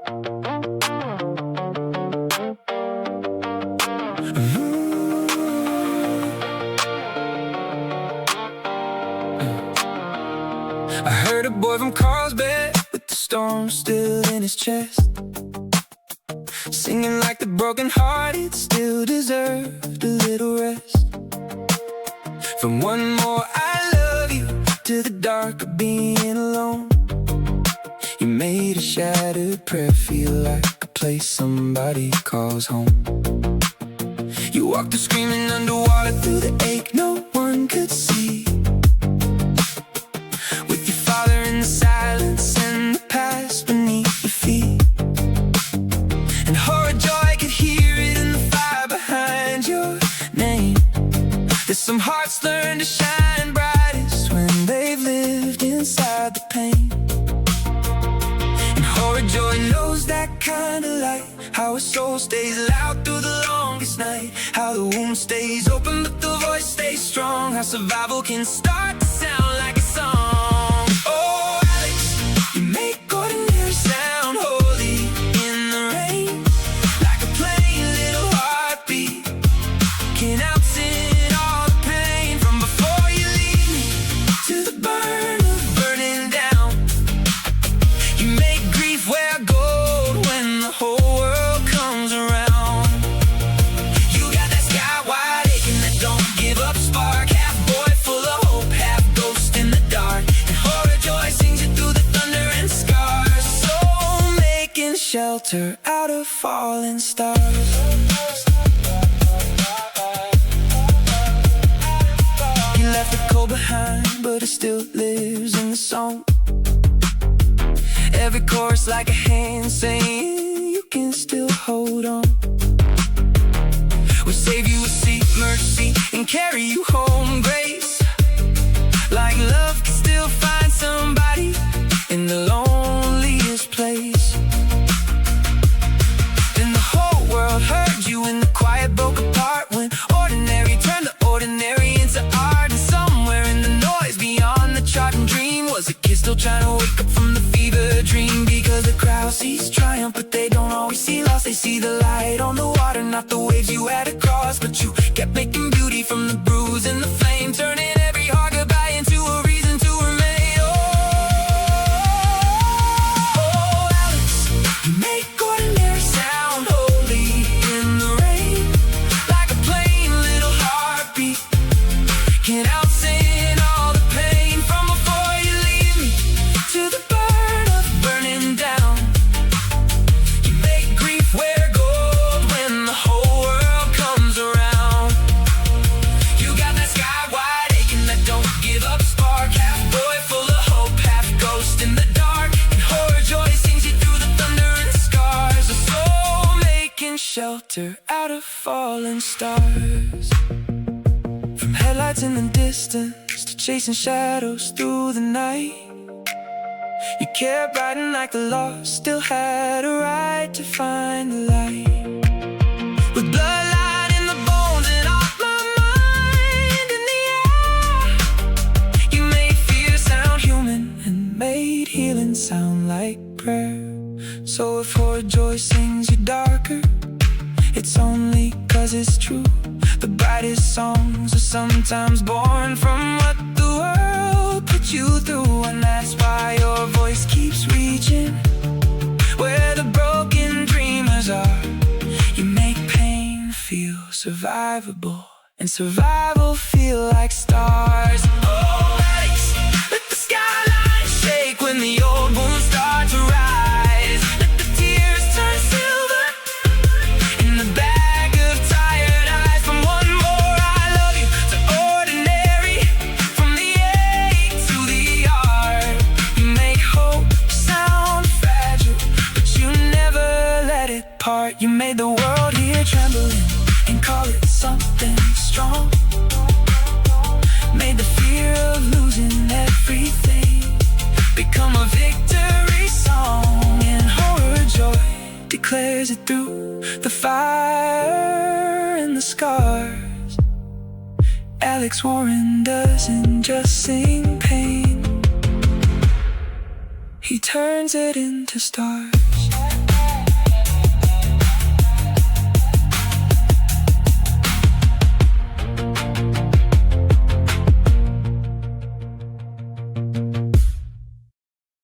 I heard a boy from Carlsbad with the storm still in his chest, singing like the broken-hearted still deserved a little rest. From one more I love you to the dark of being alone, you made a shattered prayer feel like a place somebody calls home. You walked through screaming underwater through the ache no one could see, with your father in the silence and the past beneath your feet. And Horrorjoy could hear it in the fire behind your name. There's some hearts learn to shine brightest when they've lived inside the pain. And Horrorjoy knows that kind of light, how a soul stays loud through the longest night, how the wound stays open but the voice stays strong, how survival can start to sound like a song. Oh, Alex, you make ordinary sound holy in the rain, like a plain little heartbeat. Can outsing all the pain from before you leave me to the burn of burning down. You make grief wear gold when the whole world comes around. You got that sky-wide aching that don't give up spark, half boy full of hope, half ghost in the dark. And Horrorjoy sings you through the thunder and scars, soul making shelter out of falling stars. You left the cold behind, but it still lives in the song. Every chorus like a hand saying you can still hold on. We'll save you a seat, mercy, and carry you home, grace. Like love can still find somebody in the loneliest place. Then the whole world heard you and the quiet broke apart when ordinary turned the ordinary into art. And somewhere in the noise beyond the trodden dream was a kid still trying to wake up from the fever dream. Because the crowd sees triumph but they don't always see loss. They see the light on the water, not the waves you had to cross. But you kept making beauty from the bruise and the flame, turning every heart goodbye into a reason to remain. Oh, Alex, you make ordinary sound holy in the rain, like a plain little heartbeat. Can outsing all the pain from before you leave me to the burn of burning down. You make grief wear gold when the whole world comes around. You got that sky-wide aching that don't give up spark, half boy full of hope, half ghost in the dark. And Horrorjoy sings you through the thunder and scars, a soul making shelter out of fallen stars. From headlights in the distance to chasing shadows through the night, you kept riding like the lost still had a right to find the light. With bloodline in the bones and off my mind in the air, you made fear sound human and made healing sound like prayer. So if Horrorjoy sings you darker, it's only 'cause it's true. The brightest songs are sometimes born from what the world put you through. And that's why your voice keeps reaching where the broken dreamers are. You make pain feel survivable and survival feel like stars. Oh, Alex, let the skyline shake when the old wounds start to rise. Let the tears turn silver in the bag of tired eyes. From one more I love you to ordinary, from the ache to the art. You make hope sound fragile, but you never let it part. You made the world here trembling and call it something strong. Made the fear of losing everything become a victory song. And Horrorjoy declares it through the fire and the scars. Alex Warren doesn't just sing pain, he turns it into stars.